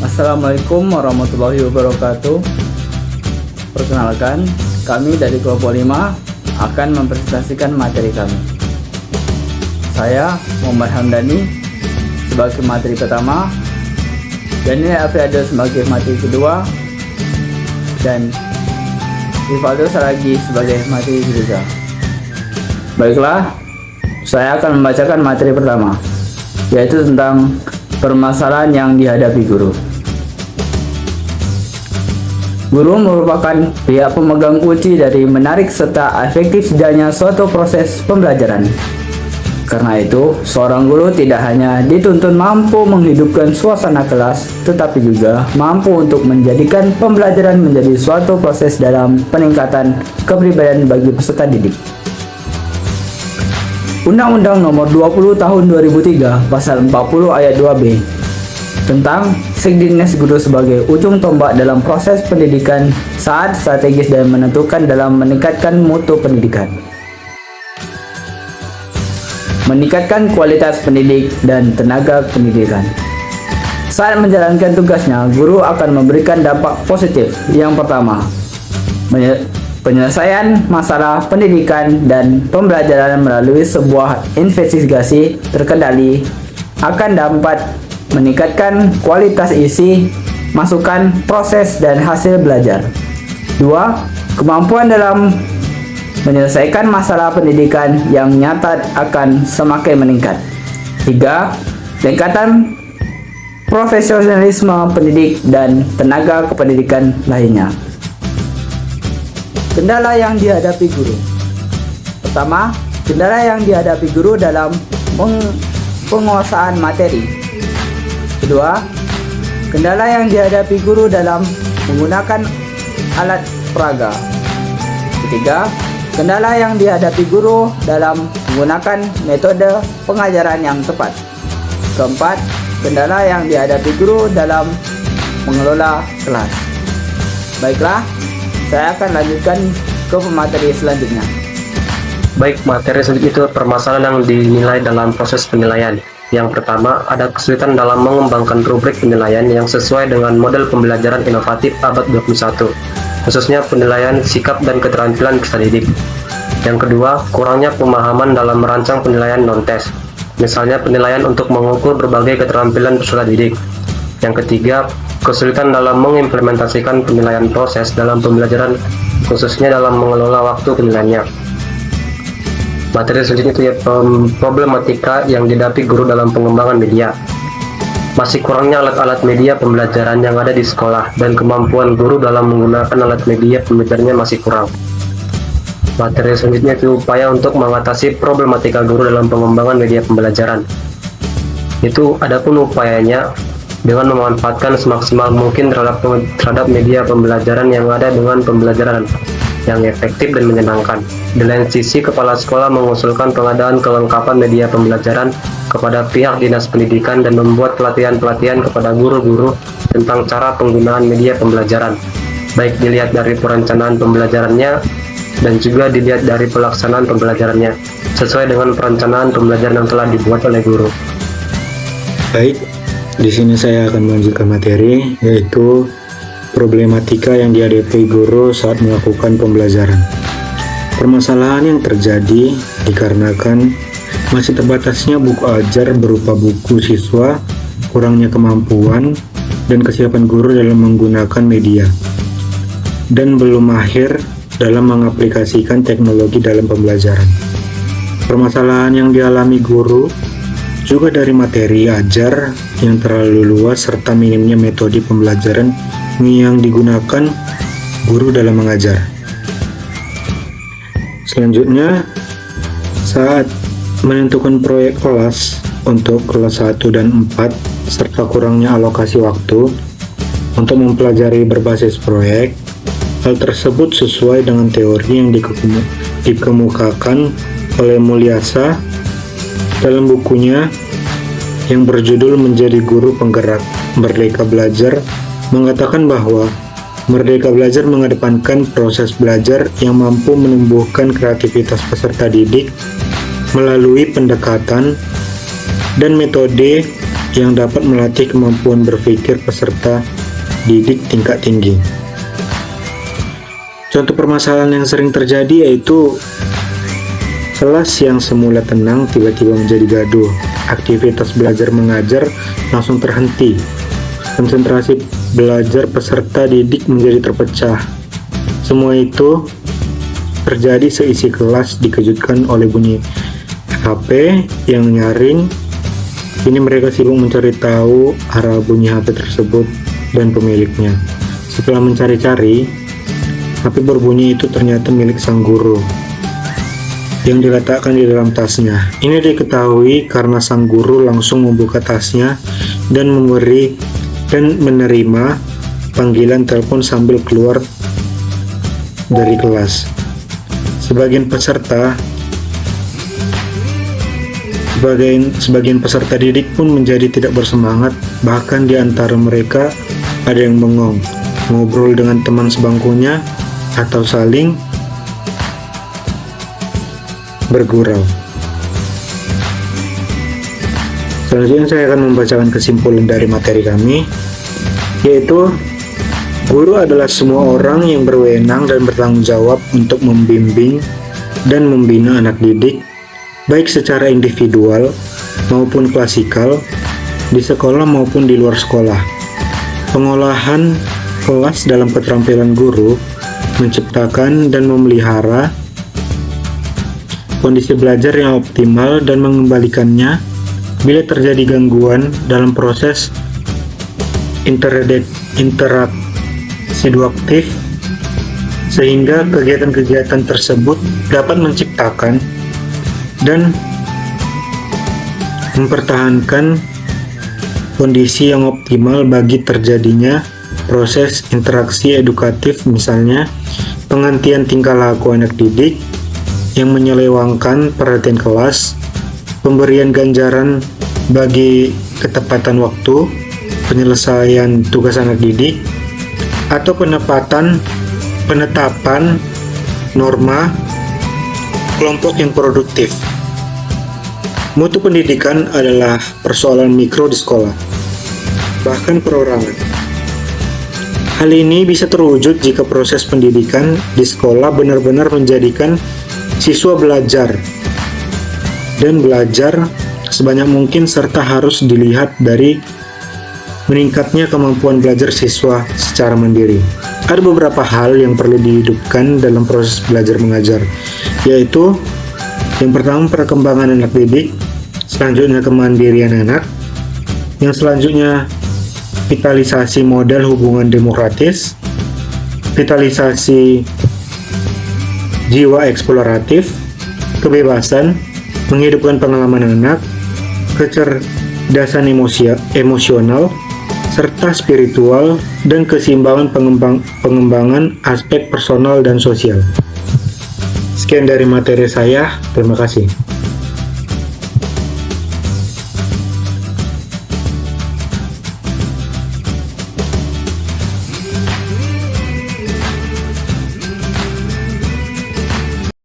Assalamualaikum warahmatullahi wabarakatuh. Perkenalkan, kami dari kelompok 5 akan mempresentasikan materi kami. Saya Muhammad Hamdani sebagai materi pertama, Daniel Afriado sebagai materi kedua, dan Rivaldo Saragi sebagai materi ketiga. Baiklah, saya akan membacakan materi pertama, yaitu tentang permasalahan yang dihadapi guru. Guru merupakan pihak pemegang kunci dari menarik serta efektif jalannya suatu proses pembelajaran. Karena itu, seorang guru tidak hanya dituntut mampu menghidupkan suasana kelas, tetapi juga mampu untuk menjadikan pembelajaran menjadi suatu proses dalam peningkatan kepribadian bagi peserta didik. Undang-Undang Nomor 20 Tahun 2003 Pasal 40 Ayat 2B tentang Sekdines Guru sebagai ujung tombak dalam proses pendidikan sangat strategis dan menentukan dalam meningkatkan mutu pendidikan, meningkatkan kualitas pendidik dan tenaga pendidikan. Saat menjalankan tugasnya, guru akan memberikan dampak positif. Yang pertama, penyelesaian masalah pendidikan dan pembelajaran melalui sebuah investigasi terkendali akan dapat meningkatkan kualitas isi, masukan, proses, dan hasil belajar. 2. Kemampuan dalam menyelesaikan masalah pendidikan yang nyata akan semakin meningkat. 3. Peningkatan profesionalisme pendidik dan tenaga kependidikan lainnya. Kendala yang dihadapi guru. Pertama, kendala yang dihadapi guru dalam penguasaan materi. Kedua, kendala yang dihadapi guru dalam menggunakan alat peraga. Ketiga, kendala yang dihadapi guru dalam menggunakan metode pengajaran yang tepat. Keempat, kendala yang dihadapi guru dalam mengelola kelas. Baiklah, saya akan lanjutkan ke materi selanjutnya. Baik, materi selanjutnya itu permasalahan yang dinilai dalam proses penilaian. Yang pertama, ada kesulitan dalam mengembangkan rubrik penilaian yang sesuai dengan model pembelajaran inovatif abad 21, khususnya penilaian sikap dan keterampilan peserta didik. Yang kedua, kurangnya pemahaman dalam merancang penilaian non-tes, misalnya penilaian untuk mengukur berbagai keterampilan peserta didik. Yang ketiga, kesulitan dalam mengimplementasikan penilaian proses dalam pembelajaran, khususnya dalam mengelola waktu penilaiannya. Materi selanjutnya itu ya, problematika yang dihadapi guru dalam pengembangan media. Masih kurangnya alat-alat media pembelajaran yang ada di sekolah, dan kemampuan guru dalam menggunakan alat media pembelajarannya masih kurang. Materi selanjutnya itu upaya untuk mengatasi problematika guru dalam pengembangan media pembelajaran. Itu adapun upayanya dengan memanfaatkan semaksimal mungkin terhadap media pembelajaran yang ada dengan pembelajaran yang efektif dan menyenangkan. Di lain sisi, kepala sekolah mengusulkan pengadaan kelengkapan media pembelajaran kepada pihak dinas pendidikan dan membuat pelatihan-pelatihan kepada guru-guru tentang cara penggunaan media pembelajaran, baik dilihat dari perencanaan pembelajarannya dan juga dilihat dari pelaksanaan pembelajarannya, sesuai dengan perencanaan pembelajaran yang telah dibuat oleh guru. Baik, di sini saya akan melanjutkan materi, yaitu problematika yang dihadapi guru saat melakukan pembelajaran. Permasalahan yang terjadi dikarenakan masih terbatasnya buku ajar berupa buku siswa, kurangnya kemampuan dan kesiapan guru dalam menggunakan media, dan belum mahir dalam mengaplikasikan teknologi dalam pembelajaran. Permasalahan yang dialami guru juga dari materi ajar yang terlalu luas serta minimnya metode pembelajaran yang digunakan guru dalam mengajar. Selanjutnya, saat menentukan proyek kelas untuk kelas 1 dan 4 serta kurangnya alokasi waktu untuk mempelajari berbasis proyek, hal tersebut sesuai dengan teori yang dikemukakan oleh Mulyasa dalam bukunya yang berjudul Menjadi Guru Penggerak Merdeka Belajar, mengatakan bahwa Merdeka Belajar mengedepankan proses belajar yang mampu menumbuhkan kreativitas peserta didik melalui pendekatan dan metode yang dapat melatih kemampuan berpikir peserta didik tingkat tinggi. Contoh permasalahan yang sering terjadi yaitu kelas yang semula tenang tiba-tiba menjadi gaduh, aktivitas belajar mengajar langsung terhenti, konsentrasi belajar peserta didik menjadi terpecah. Semua itu terjadi seisi kelas dikejutkan oleh bunyi HP yang nyaring. Kini mereka sibuk mencari tahu arah bunyi HP tersebut dan pemiliknya. Setelah mencari-cari, HP berbunyi itu ternyata milik sang guru yang diletakkan di dalam tasnya. Ini diketahui karena sang guru langsung membuka tasnya dan menerima panggilan telepon sambil keluar dari kelas. Sebagian peserta didik pun menjadi tidak bersemangat, bahkan di antara mereka ada yang bengong, ngobrol dengan teman sebangkunya, atau saling bergurau. Selanjutnya saya akan membacakan kesimpulan dari materi kami, yaitu guru adalah semua orang yang berwenang dan bertanggung jawab untuk membimbing dan membina anak didik, baik secara individual maupun klasikal, di sekolah maupun di luar sekolah. Pengolahan kelas dalam keterampilan guru menciptakan dan memelihara kondisi belajar yang optimal dan mengembalikannya bila terjadi gangguan dalam proses interaksi eduktif, sehingga kegiatan-kegiatan tersebut dapat menciptakan dan mempertahankan kondisi yang optimal bagi terjadinya proses interaksi edukatif, misalnya penghentian tingkah laku anak didik yang menyelewengkan perhatian kelas, pemberian ganjaran bagi ketepatan waktu, penyelesaian tugas anak didik, atau penetapan norma kelompok yang produktif. Mutu pendidikan adalah persoalan mikro di sekolah, bahkan perorangan. Hal ini bisa terwujud jika proses pendidikan di sekolah benar-benar menjadikan siswa belajar sebanyak mungkin, serta harus dilihat dari meningkatnya kemampuan belajar siswa secara mandiri. Ada beberapa hal yang perlu dihidupkan dalam proses belajar mengajar, yaitu yang pertama perkembangan anak didik, selanjutnya kemandirian anak, yang selanjutnya vitalisasi model hubungan demokratis, vitalisasi jiwa eksploratif, kebebasan, menghidupkan pengalaman anak, kecerdasan emosional, serta spiritual, dan keseimbangan pengembangan aspek personal dan sosial. Sekian dari materi saya, terima kasih.